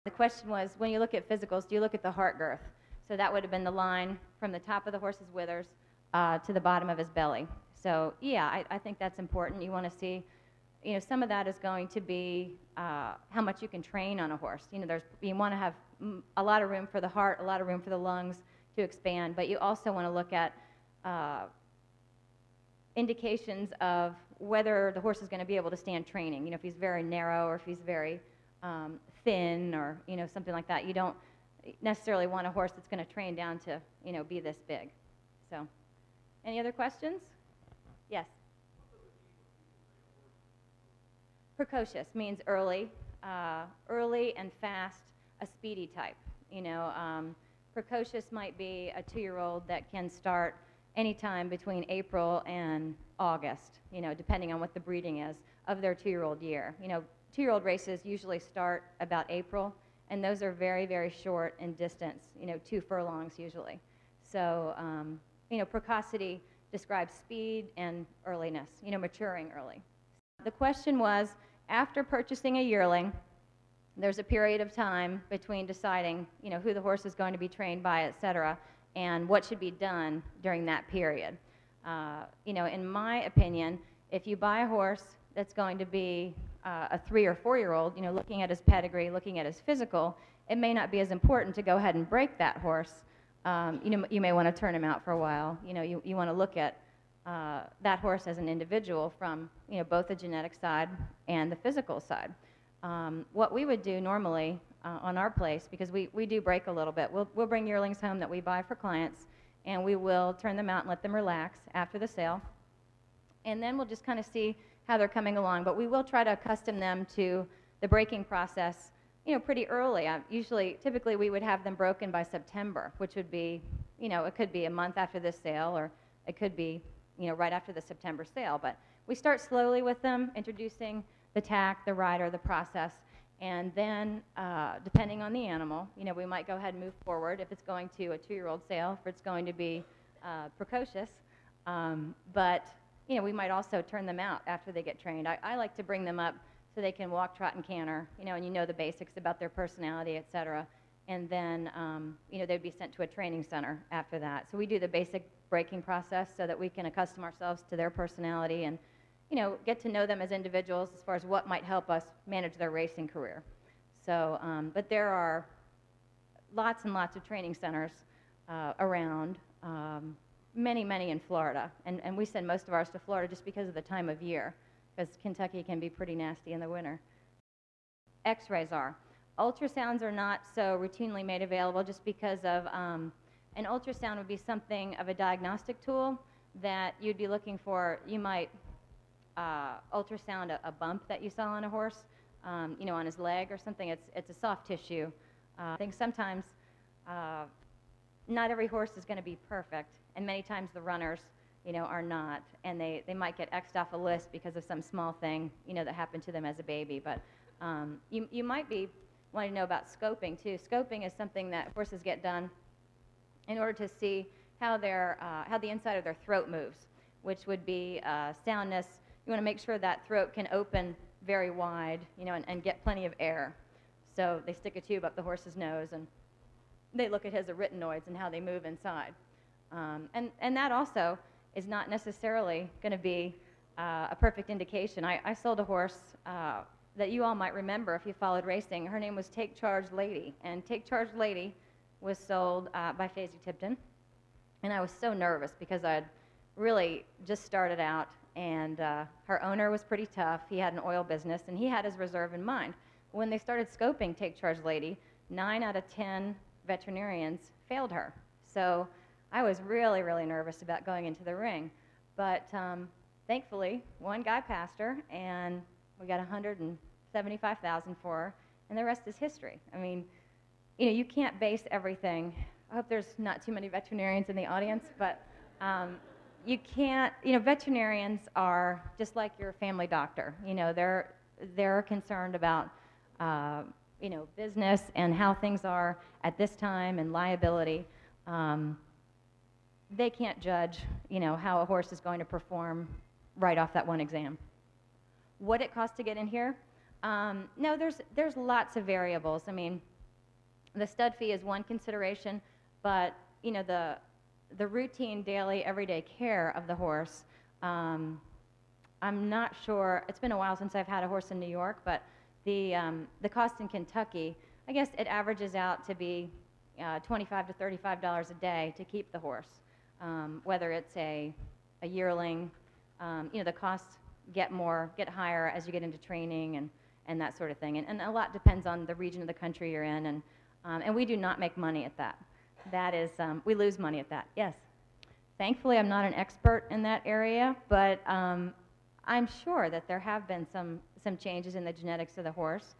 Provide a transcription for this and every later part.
The question was, when you look at physicals, do you look at the heart girth? So that would have been the line from the top of the horse's withers to the bottom of his belly. So yeah, I think that's important. You want to see, you know, some of that is going to be how much you can train on a horse. You know, you want to have a lot of room for the heart, a lot of room for the lungs to expand, but you also want to look at indications of whether the horse is going to be able to stand training. You know, if he's very narrow or if he's very thin or, you know, something like that. You don't necessarily want a horse that's going to train down to, you know, be this big. So, any other questions? Yes? Precocious means early, early and fast, a speedy type. You know, precocious might be a 2-year-old that can start anytime between April and August, you know, depending on what the breeding is of their 2-year-old year. You know, 2-year-old races usually start about April, and those are very, very short in distance, you know, 2 furlongs usually. So, you know, precocity describes speed and earliness, you know, maturing early. The question was, after purchasing a yearling, there's a period of time between deciding, you know, who the horse is going to be trained by, et cetera, and what should be done during that period. You know, in my opinion, if you buy a horse that's going to be a 3 or 4-year-old, you know, looking at his pedigree, looking at his physical, it may not be as important to go ahead and break that horse. You know, you may want to turn him out for a while. You know, you want to look at that horse as an individual from, you know, both the genetic side and the physical side. What we would do normally on our place, because we do break a little bit, we'll bring yearlings home that we buy for clients, and we will turn them out and let them relax after the sale. And then we'll just kind of see how they're coming along. But we will try to accustom them to the breaking process, you know, pretty early. Typically, we would have them broken by September, which would be, you know, it could be a month after this sale, or it could be, you know, right after the September sale. But we start slowly with them, introducing the tack, the rider, the process, and then depending on the animal, you know, we might go ahead and move forward if it's going to a 2-year-old sale, if it's going to be precocious. But, you know, we might also turn them out after they get trained. I like to bring them up so they can walk, trot, and canter, you know, and you know the basics about their personality, et cetera. And then, you know, they'd be sent to a training center after that. So we do the basic breaking process so that we can accustom ourselves to their personality and, you know, get to know them as individuals as far as what might help us manage their racing career. So, but there are lots and lots of training centers around, many in Florida. And we send most of ours to Florida just because of the time of year, because Kentucky can be pretty nasty in the winter. X-rays are. Ultrasounds are not so routinely made available just because of an ultrasound would be something of a diagnostic tool that you'd be looking for. You might ultrasound a bump that you saw on a horse, you know, on his leg or something. It's a soft tissue. I think sometimes not every horse is going to be perfect, and many times the runners, you know, are not, and they might get X'd off a list because of some small thing, you know, that happened to them as a baby. But you might be wanting to know about scoping too. Scoping is something that horses get done in order to see how the inside of their throat moves, which would be soundness. You want to make sure that throat can open very wide, you know, and get plenty of air. So they stick a tube up the horse's nose, and they look at his arytenoids and how they move inside. And that also is not necessarily going to be a perfect indication. I sold a horse that you all might remember if you followed racing. Her name was Take Charge Lady, and Take Charge Lady was sold by Fasig-Tipton. And I was so nervous because I'd really just started out, and her owner was pretty tough. He had an oil business, and he had his reserve in mind. When they started scoping Take Charge Lady, 9 out of 10 veterinarians failed her. So I was really, really nervous about going into the ring. But thankfully, one guy passed her, and we got $175,000 for her, and the rest is history. I mean, you know, you can't base everything. I hope there's not too many veterinarians in the audience, but you can't, you know, veterinarians are just like your family doctor. You know, they're concerned about, you know, business and how things are at this time and liability. They can't judge, you know, how a horse is going to perform right off that one exam. What it costs to get in here? No, there's lots of variables. I mean, The stud fee is one consideration, but you know, the routine, daily, everyday care of the horse, I'm not sure, it's been a while since I've had a horse in New York, but the cost in Kentucky, I guess it averages out to be $25 to $35 a day to keep the horse. Whether it's a yearling, you know, the costs get higher as you get into training and that sort of thing. And a lot depends on the region of the country you're in, and we do not make money at that. That is, we lose money at that, yes. Thankfully, I'm not an expert in that area, but I'm sure that there have been some changes in the genetics of the horse,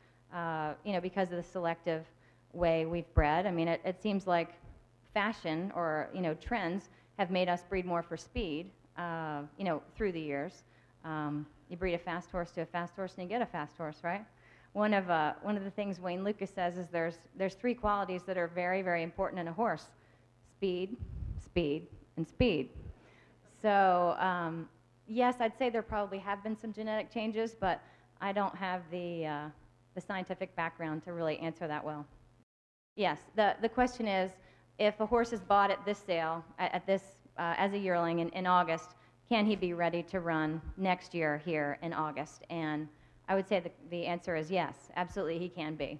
you know, because of the selective way we've bred. I mean, it seems like fashion or, you know, trends have made us breed more for speed, you know, through the years. You breed a fast horse to a fast horse and you get a fast horse, right? One of the things Wayne Lucas says is there's three qualities that are very, very important in a horse: speed, speed, and speed. So yes, I'd say there probably have been some genetic changes, but I don't have the scientific background to really answer that well. Yes, the question is, if a horse is bought at this sale, as a yearling in August, can he be ready to run next year here in August? And I would say the answer is yes, absolutely he can be.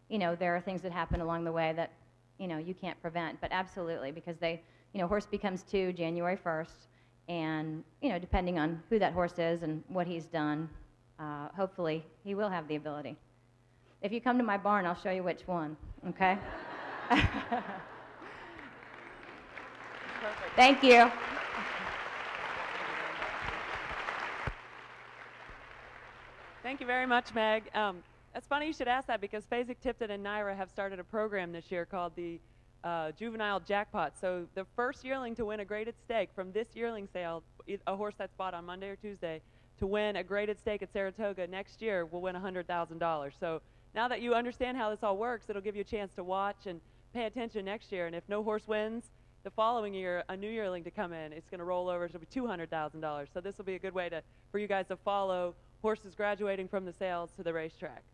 You know, there are things that happen along the way that, you know, you can't prevent, but absolutely, because you know, horse becomes 2 January 1st, and, you know, depending on who that horse is and what he's done, hopefully he will have the ability. If you come to my barn, I'll show you which one, okay? Thank you. Thank you very much, Meg. That's funny you should ask that, because Fasig-Tipton and Naira have started a program this year called the Juvenile Jackpot. So the first yearling to win a graded stake from this yearling sale, a horse that's bought on Monday or Tuesday, to win a graded stake at Saratoga next year will win $100,000. So now that you understand how this all works, it'll give you a chance to watch and pay attention next year. And if no horse wins, the following year, a new yearling to come in, it's going to roll over to be $200,000. So this will be a good way for you guys to follow horses graduating from the sales to the racetrack.